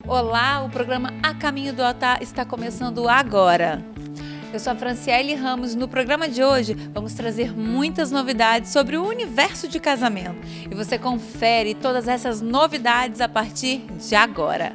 Olá, o programa A Caminho do Altar está começando agora. Eu sou a Franciele Ramos. No programa de hoje vamos trazer muitas novidades sobre o universo de casamento. E você confere todas essas novidades a partir de agora.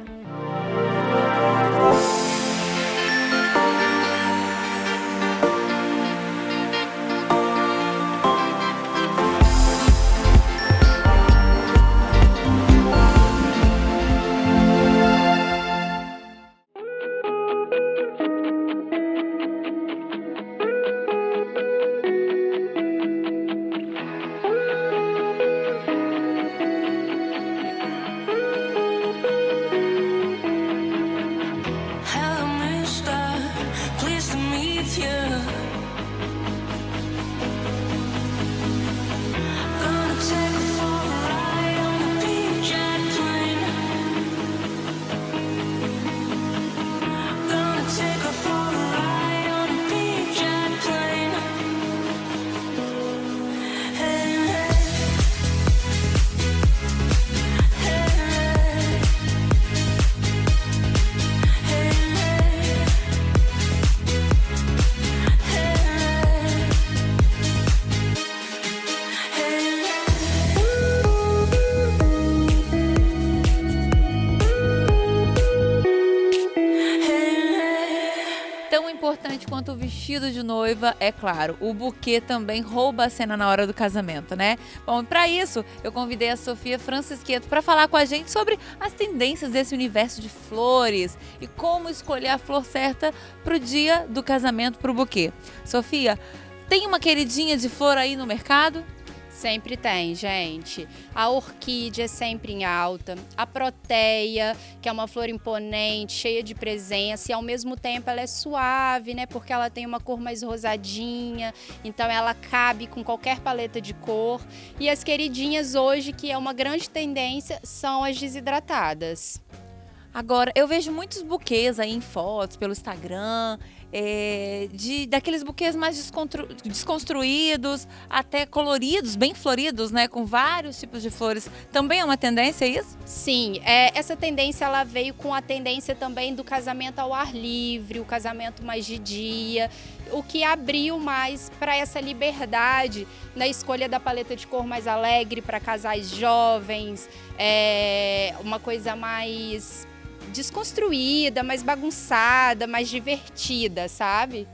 Tão importante quanto o vestido de noiva, é claro, o buquê também rouba a cena na hora do casamento, né? Bom, para isso, eu convidei a Sofia Francisqueto para falar com a gente sobre as tendências desse universo de flores e como escolher a flor certa para o dia do casamento, para o buquê. Sofia, tem uma queridinha de flor aí no mercado? Sempre tem, gente. A orquídea é sempre em alta, a proteia, que é uma flor imponente, cheia de presença e ao mesmo tempo ela é suave, né? Porque ela tem uma cor mais rosadinha, então ela cabe com qualquer paleta de cor. E as queridinhas hoje, que é uma grande tendência, são as desidratadas. Agora, eu vejo muitos buquês aí em fotos pelo Instagram, daqueles buquês mais desconstruídos, até coloridos, bem floridos, né? Com vários tipos de flores. Também é uma tendência isso? Sim, essa tendência ela veio com a tendência também do casamento ao ar livre, o casamento mais de dia, o que abriu mais para essa liberdade na escolha da paleta de cor mais alegre para casais jovens, uma coisa mais desconstruída, mais bagunçada, mais divertida, sabe?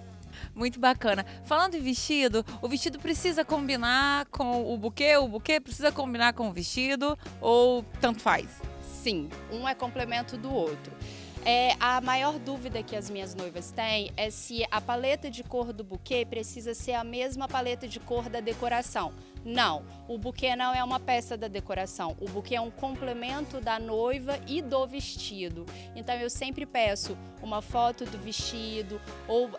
Muito bacana. Falando em vestido, o vestido precisa combinar com o buquê precisa combinar com o vestido ou tanto faz? Sim, um é complemento do outro. A maior dúvida que as minhas noivas têm é se a paleta de cor do buquê precisa ser a mesma paleta de cor da decoração. Não, o buquê não é uma peça da decoração, o buquê é um complemento da noiva e do vestido. Então eu sempre peço uma foto do vestido, ou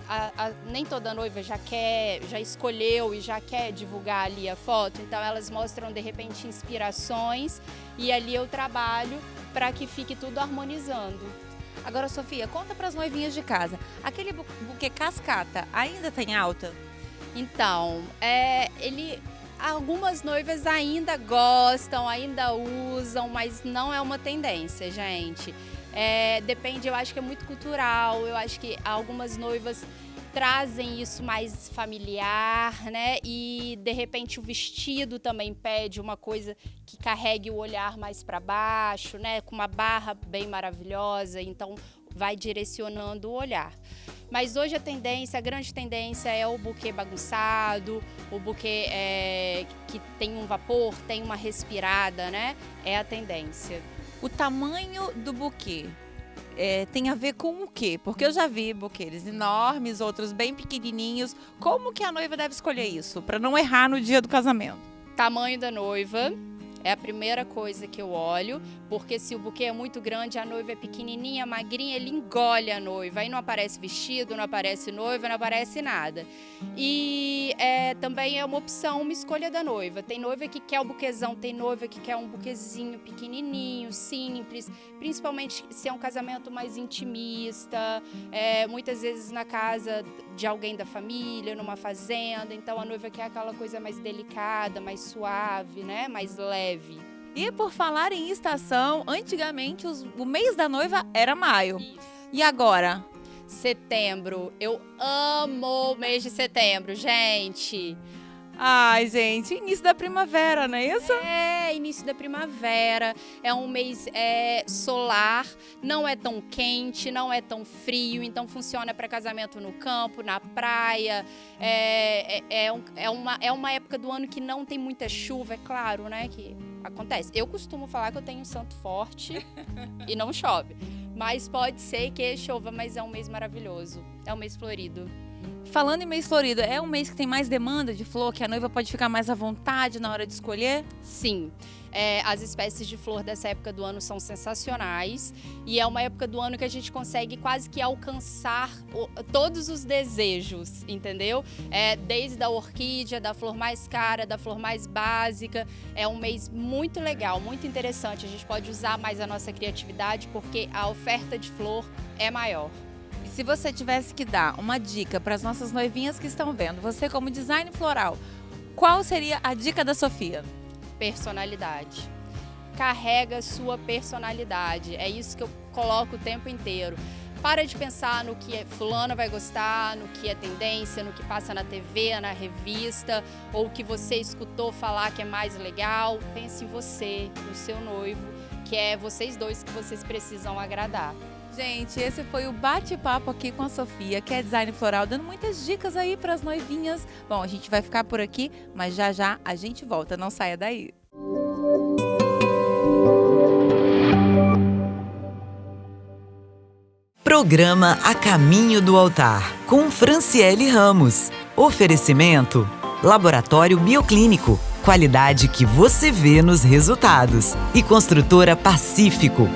nem toda noiva já escolheu e já quer divulgar ali a foto, então elas mostram de repente inspirações e ali eu trabalho para que fique tudo harmonizando. Agora, Sofia, conta para as noivinhas de casa, aquele buquê cascata ainda tem alta? Então, algumas noivas ainda gostam, ainda usam, mas não é uma tendência, gente. Depende, eu acho que é muito cultural, eu acho que algumas noivas trazem isso mais familiar, né? E de repente o vestido também pede uma coisa que carregue o olhar mais para baixo, né? Com uma barra bem maravilhosa, então vai direcionando o olhar. Mas hoje a grande tendência é o buquê bagunçado, o buquê que tem um vapor, tem uma respirada, né? É a tendência. O tamanho do buquê tem a ver com o quê? Porque eu já vi buquês enormes, outros bem pequenininhos. Como que a noiva deve escolher isso, para não errar no dia do casamento? Tamanho da noiva. É a primeira coisa que eu olho, porque se o buquê é muito grande, a noiva é pequenininha, magrinha, ele engole a noiva. Aí não aparece vestido, não aparece noiva, não aparece nada. E também é uma opção, uma escolha da noiva. Tem noiva que quer o buquezão, tem noiva que quer um buquezinho pequenininho, simples. Principalmente se é um casamento mais intimista, muitas vezes na casa de alguém da família, numa fazenda. Então a noiva quer aquela coisa mais delicada, mais suave, né? Mais leve. E por falar em estação, antigamente o mês da noiva era maio. E agora? Setembro. Eu amo o mês de setembro, gente. Ai, gente, início da primavera, não é isso? É início da primavera, é um mês solar, não é tão quente, não é tão frio, então funciona para casamento no campo, na praia. É uma época do ano que não tem muita chuva, é claro, né, que acontece. Eu costumo falar que eu tenho um santo forte e não chove, mas pode ser que chova, mas é um mês maravilhoso, é um mês florido. Falando em mês florido, é um mês que tem mais demanda de flor, que a noiva pode ficar mais à vontade na hora de escolher? Sim, as espécies de flor dessa época do ano são sensacionais e é uma época do ano que a gente consegue quase que alcançar todos os desejos, entendeu? Desde a orquídea, da flor mais cara, da flor mais básica. É um mês muito legal, muito interessante. A gente pode usar mais a nossa criatividade porque a oferta de flor é maior. Se você tivesse que dar uma dica para as nossas noivinhas que estão vendo, você como design floral, qual seria a dica da Sofia? Personalidade. Carrega sua personalidade. É isso que eu coloco o tempo inteiro. Para de pensar no que fulana vai gostar, no que é tendência, no que passa na TV, na revista, ou o que você escutou falar que é mais legal. Pense em você, no seu noivo, que é vocês dois que vocês precisam agradar. Gente, esse foi o bate-papo aqui com a Sofia, que é design floral, dando muitas dicas aí para as noivinhas. Bom, a gente vai ficar por aqui, mas já já a gente volta, não saia daí. Programa A Caminho do Altar, com Franciele Ramos. Oferecimento: Laboratório Bioclínico, qualidade que você vê nos resultados. E Construtora Pacífico.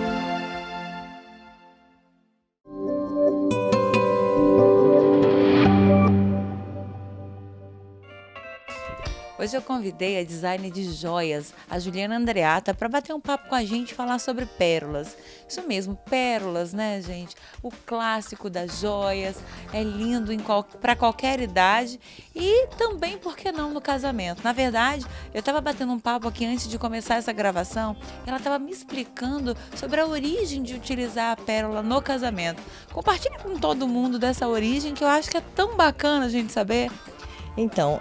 Hoje eu convidei a designer de joias, a Juliana Andreata, para bater um papo com a gente e falar sobre pérolas. Isso mesmo, pérolas, né, gente? O clássico das joias, é lindo para qualquer idade e também, por que não, no casamento. Na verdade, eu estava batendo um papo aqui antes de começar essa gravação e ela estava me explicando sobre a origem de utilizar a pérola no casamento. Compartilhe com todo mundo dessa origem que eu acho que é tão bacana a gente saber. Então,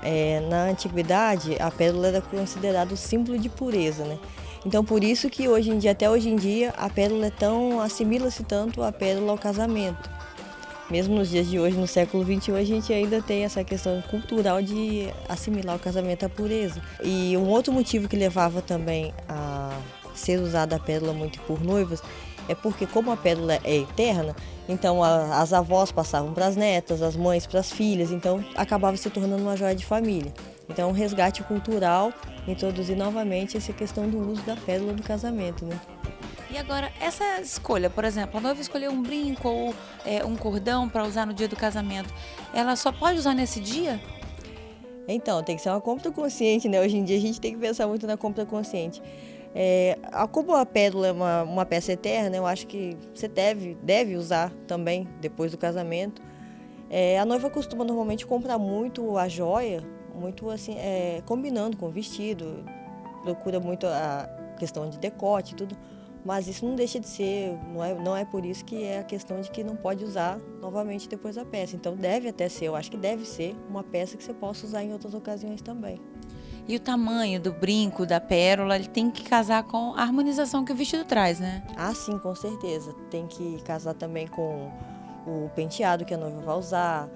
na antiguidade, a pérola era considerada o símbolo de pureza, né? Então, por isso que hoje em dia, até hoje em dia, a pérola assimila-se tanto a pérola ao casamento. Mesmo nos dias de hoje, no século XXI, a gente ainda tem essa questão cultural de assimilar o casamento à pureza. E um outro motivo que levava também a ser usada a pérola muito por noivas é porque, como a pérola é eterna, então as avós passavam para as netas, as mães para as filhas, então acabava se tornando uma joia de família. Então, um resgate cultural, introduzir novamente essa questão do uso da pérola no casamento, né? E agora, essa escolha, por exemplo, a noiva escolheu um brinco ou um cordão para usar no dia do casamento, ela só pode usar nesse dia? Então, tem que ser uma compra consciente, né? Hoje em dia a gente tem que pensar muito na compra consciente. Como a pérola é uma peça eterna, eu acho que você deve usar também depois do casamento. A noiva costuma normalmente comprar muito a joia, muito assim, combinando com o vestido, procura muito a questão de decote e tudo, mas isso não deixa de ser, não é por isso que é a questão de que não pode usar novamente depois da peça. Então deve até ser, eu acho que deve ser uma peça que você possa usar em outras ocasiões também. E o tamanho do brinco, da pérola, ele tem que casar com a harmonização que o vestido traz, né? Ah, sim, com certeza. Tem que casar também com o penteado que a noiva vai usar,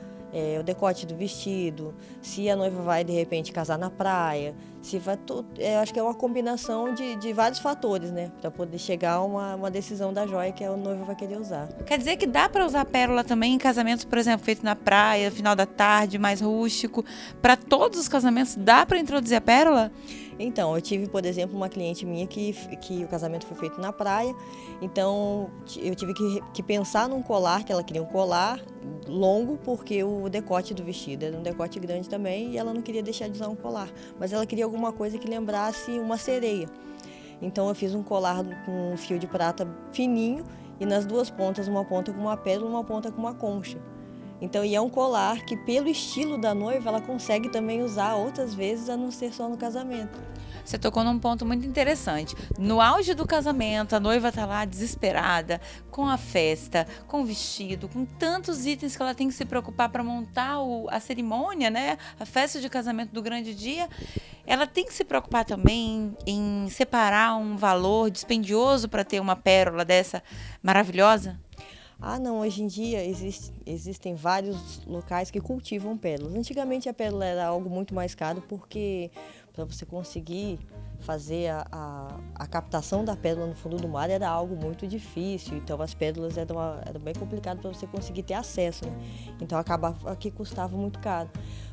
o decote do vestido, se a noiva vai, de repente, casar na praia, se vai tudo. Eu acho que é uma combinação de vários fatores, né? Para poder chegar a uma decisão da joia que a noiva vai querer usar. Quer dizer que dá para usar pérola também em casamentos, por exemplo, feito na praia, final da tarde, mais rústico. Para todos os casamentos, dá para introduzir a pérola? Então, eu tive, por exemplo, uma cliente minha que o casamento foi feito na praia, então eu tive que pensar num colar, que ela queria um colar longo, porque o decote do vestido era um decote grande também e ela não queria deixar de usar um colar, mas ela queria alguma coisa que lembrasse uma sereia. Então eu fiz um colar com um fio de prata fininho e nas duas pontas, uma ponta com uma pérola e uma ponta com uma concha. Então, e é um colar que, pelo estilo da noiva, ela consegue também usar outras vezes, a não ser só no casamento. Você tocou num ponto muito interessante. No auge do casamento, a noiva tá lá desesperada, com a festa, com o vestido, com tantos itens que ela tem que se preocupar para montar a cerimônia, né? A festa de casamento do grande dia. Ela tem que se preocupar também em separar um valor dispendioso para ter uma pérola dessa maravilhosa? Ah, não, hoje em dia existem vários locais que cultivam pérolas. Antigamente a pérola era algo muito mais caro porque para você conseguir fazer a captação da pérola no fundo do mar era algo muito difícil, então as pérolas eram bem complicado para você conseguir ter acesso, né? Então acabava que custava muito caro.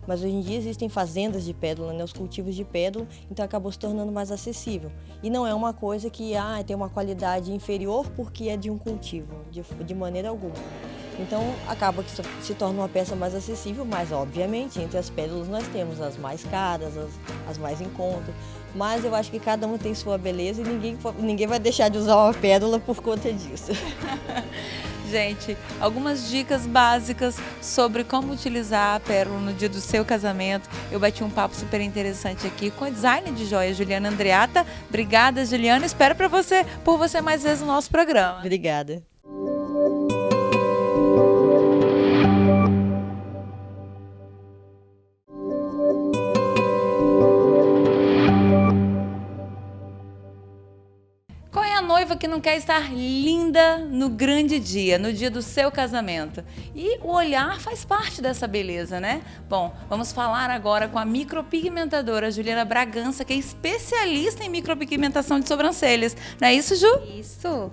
Mas hoje em dia existem fazendas de pérola, né, os cultivos de pérola, então acabou se tornando mais acessível. E não é uma coisa que tem uma qualidade inferior porque é de um cultivo, de maneira alguma. Então acaba que se torna uma peça mais acessível, mas obviamente entre as pérolas nós temos as mais caras, as mais em conta. Mas eu acho que cada uma tem sua beleza e ninguém vai deixar de usar uma pérola por conta disso. Gente, algumas dicas básicas sobre como utilizar a pérola no dia do seu casamento. Eu bati um papo super interessante aqui com a designer de joias, Juliana Andreatta. Obrigada, Juliana. Espero por você mais vezes no nosso programa. Obrigada. Noiva que não quer estar linda no grande dia, no dia do seu casamento. E o olhar faz parte dessa beleza, né? Bom, vamos falar agora com a micropigmentadora Juliana Bragança, que é especialista em micropigmentação de sobrancelhas. Não é isso, Ju? Isso.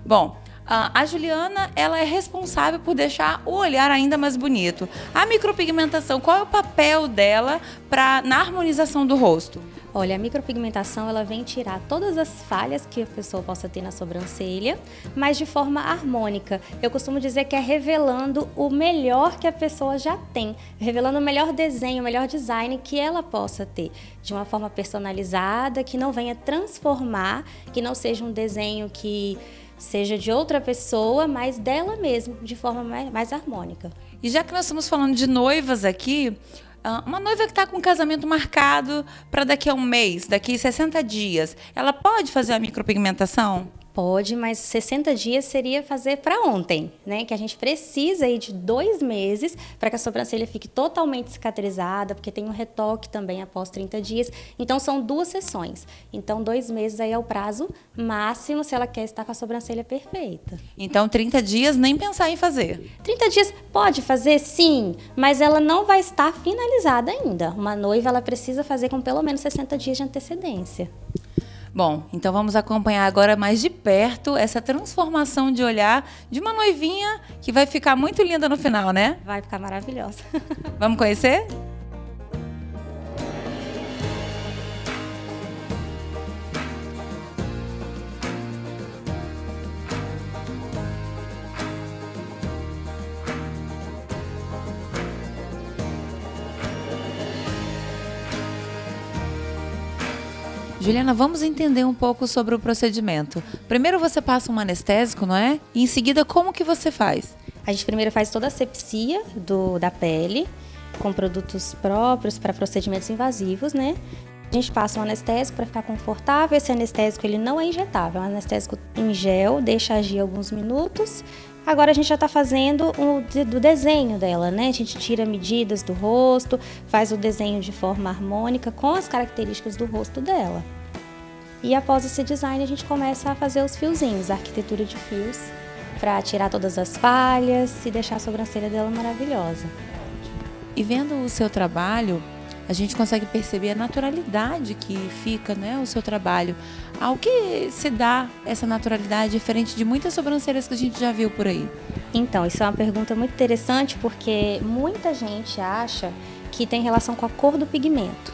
Bom, a Juliana, ela é responsável por deixar o olhar ainda mais bonito. A micropigmentação, qual é o papel dela na harmonização do rosto? Olha, a micropigmentação ela vem tirar todas as falhas que a pessoa possa ter na sobrancelha, mas de forma harmônica. Eu costumo dizer que é revelando o melhor que a pessoa já tem, revelando o melhor desenho, o melhor design que ela possa ter, de uma forma personalizada, que não venha transformar, que não seja um desenho que seja de outra pessoa, mas dela mesma, de forma mais harmônica. E já que nós estamos falando de noivas aqui, uma noiva que está com um casamento marcado para daqui a um mês, daqui a 60 dias, ela pode fazer a micropigmentação? Pode, mas 60 dias seria fazer para ontem, né? Que a gente precisa aí de 2 meses para que a sobrancelha fique totalmente cicatrizada, porque tem um retoque também após 30 dias. Então, são 2 sessões. Então, 2 meses aí é o prazo máximo se ela quer estar com a sobrancelha perfeita. Então, 30 dias nem pensar em fazer. 30 dias pode fazer, sim, mas ela não vai estar finalizada ainda. Uma noiva, ela precisa fazer com pelo menos 60 dias de antecedência. Bom, então vamos acompanhar agora mais de perto essa transformação de olhar de uma noivinha que vai ficar muito linda no final, né? Vai ficar maravilhosa. Vamos conhecer? Juliana, vamos entender um pouco sobre o procedimento. Primeiro você passa um anestésico, não é? E em seguida, como que você faz? A gente primeiro faz toda a asepsia da pele, com produtos próprios para procedimentos invasivos, né? A gente passa um anestésico para ficar confortável. Esse anestésico ele não é injetável, é um anestésico em gel, deixa agir alguns minutos. Agora a gente já está fazendo do desenho dela, né? A gente tira medidas do rosto, faz o desenho de forma harmônica com as características do rosto dela. E após esse design a gente começa a fazer os fiozinhos, a arquitetura de fios, para tirar todas as falhas e deixar a sobrancelha dela maravilhosa. E vendo o seu trabalho, a gente consegue perceber a naturalidade que fica, né, o seu trabalho. Ao que se dá essa naturalidade diferente de muitas sobrancelhas que a gente já viu por aí? Então, isso é uma pergunta muito interessante porque muita gente acha que tem relação com a cor do pigmento,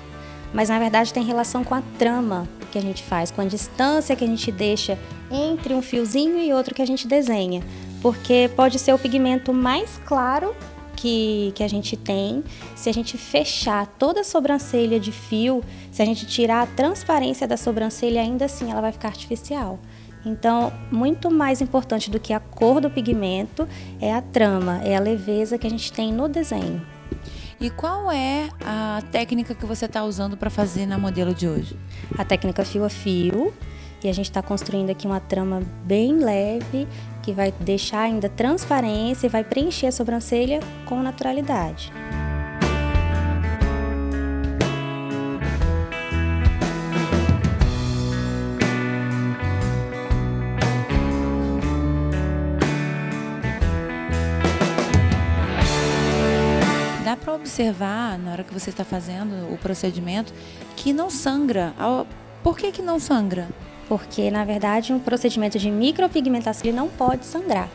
mas na verdade tem relação com a trama que a gente faz, com a distância que a gente deixa entre um fiozinho e outro que a gente desenha, porque pode ser o pigmento mais claro que a gente tem. Se a gente fechar toda a sobrancelha de fio, se a gente tirar a transparência da sobrancelha, ainda assim ela vai ficar artificial. Então, muito mais importante do que a cor do pigmento é a trama, é a leveza que a gente tem no desenho. E qual é a técnica que você está usando para fazer na modelo de hoje? A técnica fio a fio, e a gente está construindo aqui uma trama bem leve, que vai deixar ainda transparência e vai preencher a sobrancelha com naturalidade. Dá para observar, na hora que você está fazendo o procedimento, que não sangra. Por que não sangra? Porque, na verdade, um procedimento de micropigmentação ele não pode sangrar.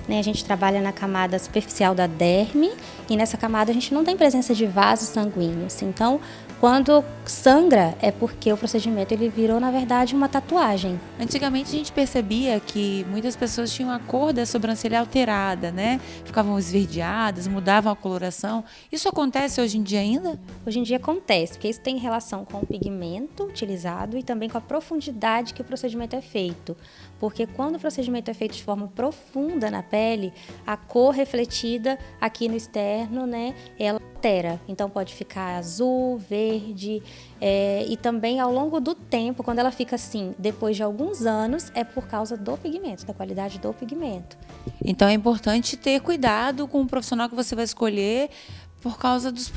A gente trabalha na camada superficial da derme e nessa camada a gente não tem presença de vasos sanguíneos. Então, quando sangra, é porque o procedimento ele virou, na verdade, uma tatuagem. Antigamente a gente percebia que muitas pessoas tinham a cor da sobrancelha alterada, né? Ficavam esverdeadas, mudavam a coloração. Isso acontece hoje em dia ainda? Hoje em dia acontece, porque isso tem relação com o pigmento utilizado e também com a profundidade que o procedimento é feito. Porque quando o procedimento é feito de forma profunda na pele, a cor refletida aqui no externo, né, ela altera. Então pode ficar azul, verde, e também ao longo do tempo, quando ela fica assim, depois de alguns anos, é por causa do pigmento, da qualidade do pigmento. Então é importante ter cuidado com o profissional que você vai escolher por causa dos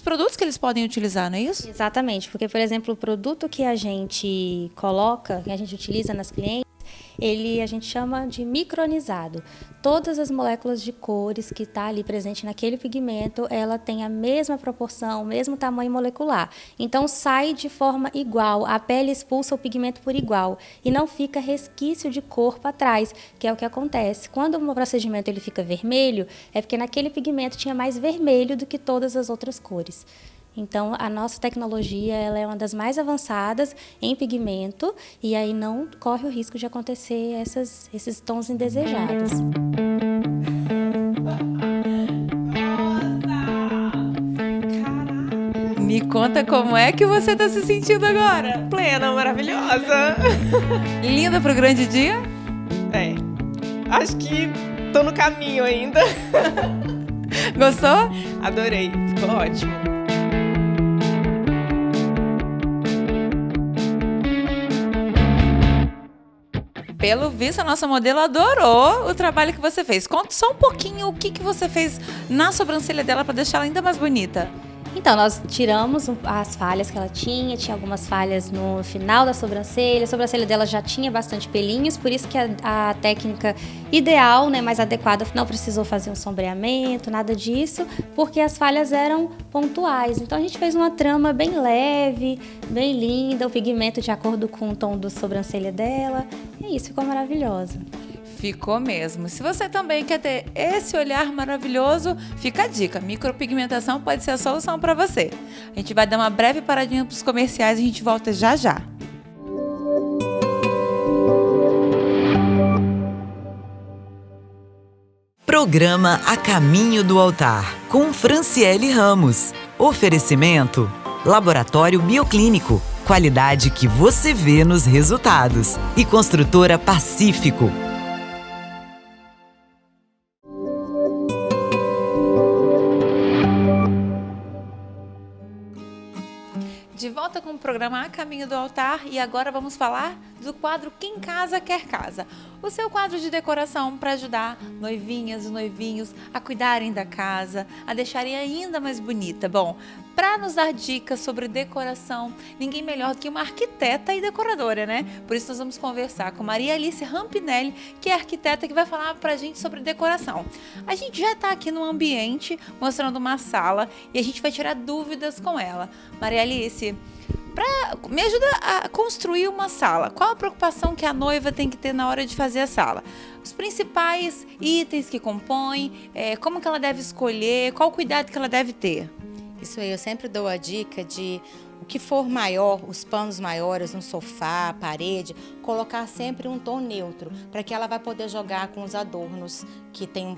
produtos que eles podem utilizar, não é isso? Exatamente, porque, por exemplo, o produto que a gente coloca, que a gente utiliza nas clientes, a gente chama de micronizado. Todas as moléculas de cores que está ali presente naquele pigmento, ela tem a mesma proporção, o mesmo tamanho molecular. Então sai de forma igual, a pele expulsa o pigmento por igual e não fica resquício de cor para trás, que é o que acontece. Quando o procedimento ele fica vermelho, é porque naquele pigmento tinha mais vermelho do que todas as outras cores. Então, a nossa tecnologia ela é uma das mais avançadas em pigmento e aí não corre o risco de acontecer esses tons indesejados. Me conta como é que você está se sentindo agora. Plena, maravilhosa. Linda pro grande dia? É, acho que tô no caminho ainda. Gostou? Adorei, ficou ótimo. Pelo visto, a nossa modelo adorou o trabalho que você fez. Conta só um pouquinho o que você fez na sobrancelha dela para deixar ela ainda mais bonita. Então, nós tiramos as falhas que ela tinha algumas falhas no final da sobrancelha. A sobrancelha dela já tinha bastante pelinhos, por isso que a técnica ideal, né, mais adequada, não precisou fazer um sombreamento, nada disso, porque as falhas eram pontuais. Então, a gente fez uma trama bem leve, bem linda, o pigmento de acordo com o tom da sobrancelha dela. E isso, ficou maravilhosa. Ficou mesmo. Se você também quer ter esse olhar maravilhoso, fica a dica. Micropigmentação pode ser a solução para você. A gente vai dar uma breve paradinha para os comerciais e a gente volta já já. Programa A Caminho do Altar, com Franciele Ramos. Oferecimento: Laboratório Bioclínico. Qualidade que você vê nos resultados. E Construtora Pacífico. De volta com o programa A Caminho do Altar e agora vamos falar do quadro Quem Casa Quer Casa. O seu quadro de decoração para ajudar noivinhas e noivinhos a cuidarem da casa, a deixarem ainda mais bonita. Bom, para nos dar dicas sobre decoração, ninguém melhor do que uma arquiteta e decoradora, né? Por isso nós vamos conversar com Maria Alice Rampinelli, que é arquiteta que vai falar pra gente sobre decoração. A gente já está aqui no ambiente, mostrando uma sala e a gente vai tirar dúvidas com ela. Maria Alice, me ajuda a construir uma sala. Qual a preocupação que a noiva tem que ter na hora de fazer a sala? Os principais itens que compõem, como que ela deve escolher, qual o cuidado que ela deve ter? Isso aí, eu sempre dou a dica de o que for maior, os panos maiores, um sofá, parede, colocar sempre um tom neutro, para que ela vai poder jogar com os adornos que tem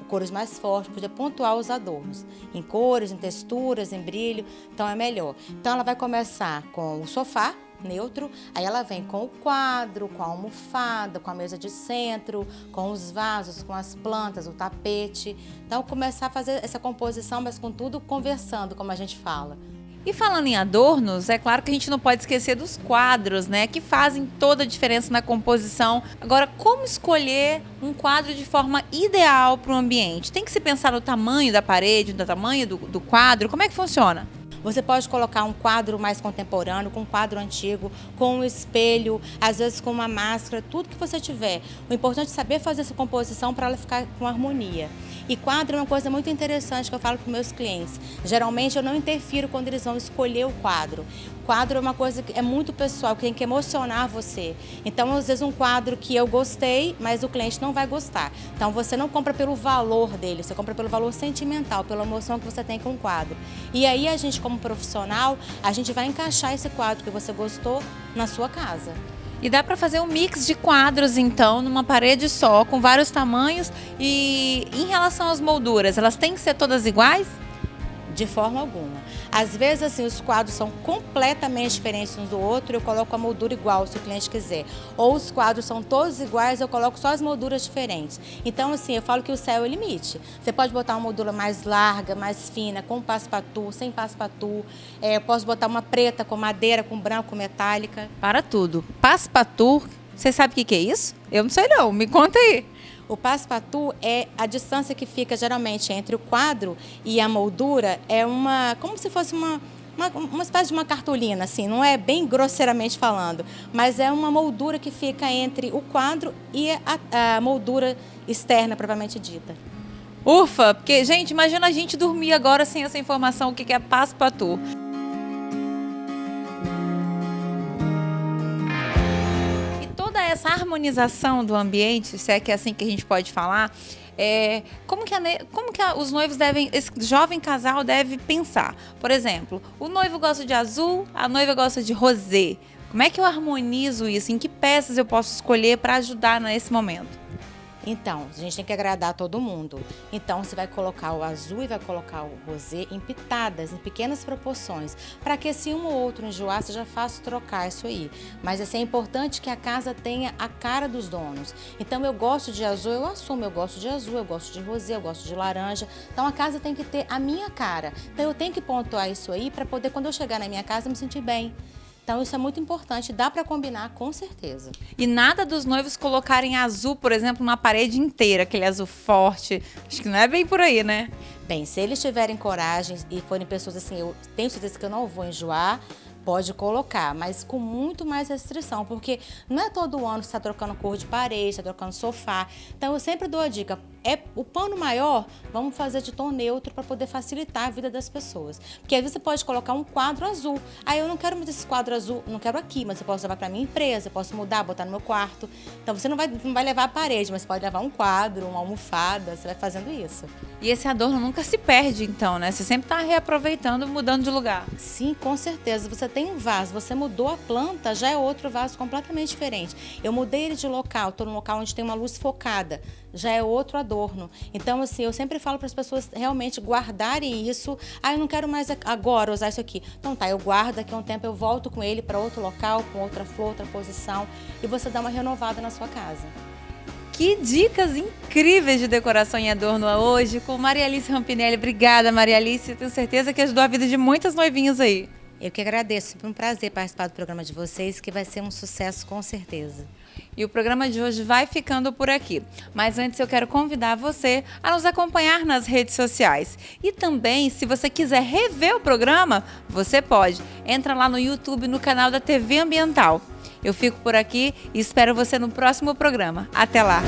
cores mais fortes, poder pontuar os adornos, em cores, em texturas, em brilho, então é melhor. Então ela vai começar com o sofá, neutro, aí ela vem com o quadro, com a almofada, com a mesa de centro, com os vasos, com as plantas, o tapete. Então, começar a fazer essa composição, mas com tudo conversando, como a gente fala. E falando em adornos, é claro que a gente não pode esquecer dos quadros, né? Que fazem toda a diferença na composição. Agora, como escolher um quadro de forma ideal para o ambiente? Tem que se pensar no tamanho da parede, no tamanho do quadro? Como é que funciona? Você pode colocar um quadro mais contemporâneo, com um quadro antigo, com um espelho, às vezes com uma máscara, tudo que você tiver. O importante é saber fazer essa composição para ela ficar com harmonia. E quadro é uma coisa muito interessante que eu falo para os meus clientes. Geralmente eu não interfiro quando eles vão escolher o quadro. O quadro é uma coisa que é muito pessoal, que tem que emocionar você. Então, às vezes, um quadro que eu gostei, mas o cliente não vai gostar. Então, você não compra pelo valor dele, você compra pelo valor sentimental, pela emoção que você tem com o quadro. E aí, a gente, como profissional, a gente vai encaixar esse quadro que você gostou na sua casa. E dá para fazer um mix de quadros, então, numa parede só, com vários tamanhos. E em relação às molduras, elas têm que ser todas iguais? De forma alguma. Às vezes, assim, os quadros são completamente diferentes uns do outro, eu coloco a moldura igual, se o cliente quiser. Ou os quadros são todos iguais, eu coloco só as molduras diferentes. Então, assim, eu falo que o céu é o limite. Você pode botar uma moldura mais larga, mais fina, com passe-patou, sem passe-patou. Eu posso botar uma preta com madeira, com branco, com metálica. Para tudo. Passe-patou, você sabe o que é isso? Eu não sei não, me conta aí. O passe-patou é a distância que fica geralmente entre o quadro e a moldura, é como se fosse uma espécie de uma cartolina, assim, não é bem grosseiramente falando, mas é uma moldura que fica entre o quadro e a moldura externa, propriamente dita. Ufa, porque, gente, imagina a gente dormir agora sem essa informação, o que é passe-patou. Essa harmonização do ambiente, se é que é assim que a gente pode falar, como que os noivos esse jovem casal deve pensar? Por exemplo, o noivo gosta de azul, a noiva gosta de rosé. Como é que eu harmonizo isso? Em que peças eu posso escolher para ajudar nesse momento? Então, a gente tem que agradar todo mundo. Então, você vai colocar o azul e vai colocar o rosé em pitadas, em pequenas proporções, para que se um ou outro enjoar, seja fácil trocar isso aí. Mas assim, é importante que a casa tenha a cara dos donos. Então, eu gosto de azul, eu assumo, eu gosto de azul, eu gosto de rosé, eu gosto de laranja. Então, a casa tem que ter a minha cara. Então, eu tenho que pontuar isso aí para poder, quando eu chegar na minha casa, me sentir bem. Então, isso é muito importante, dá para combinar com certeza. E nada dos noivos colocarem azul, por exemplo, numa parede inteira, aquele azul forte. Acho que não é bem por aí, né? Bem, se eles tiverem coragem e forem pessoas assim, eu tenho certeza que eu não vou enjoar, pode colocar, mas com muito mais restrição, porque não é todo ano que você está trocando cor de parede, está trocando sofá. Então, eu sempre dou a dica, o pano maior, vamos fazer de tom neutro para poder facilitar a vida das pessoas. Porque às vezes você pode colocar um quadro azul. Aí eu não quero mais esse quadro azul, não quero aqui, mas eu posso levar para minha empresa, eu posso mudar, botar no meu quarto. Então, você não vai levar a parede, mas pode levar um quadro, uma almofada, você vai fazendo isso. E esse adorno nunca se perde, então, né? Você sempre está reaproveitando, mudando de lugar. Sim, com certeza. Você tem um vaso, você mudou a planta, já é outro vaso completamente diferente. Eu mudei ele de local, estou num local onde tem uma luz focada, já é outro adorno. Então, assim, eu sempre falo para as pessoas realmente guardarem isso. Eu não quero mais agora usar isso aqui. Então tá, eu guardo, daqui a um tempo eu volto com ele para outro local, com outra flor, outra posição, e você dá uma renovada na sua casa. Que dicas incríveis de decoração e adorno hoje com Maria Alice Rampinelli. Obrigada, Maria Alice. Tenho certeza que ajudou a vida de muitas noivinhas aí. Eu que agradeço. Foi um prazer participar do programa de vocês, que vai ser um sucesso com certeza. E o programa de hoje vai ficando por aqui. Mas antes eu quero convidar você a nos acompanhar nas redes sociais. E também, se você quiser rever o programa, você pode. Entra lá no YouTube, no canal da TV Ambiental. Eu fico por aqui e espero você no próximo programa. Até lá!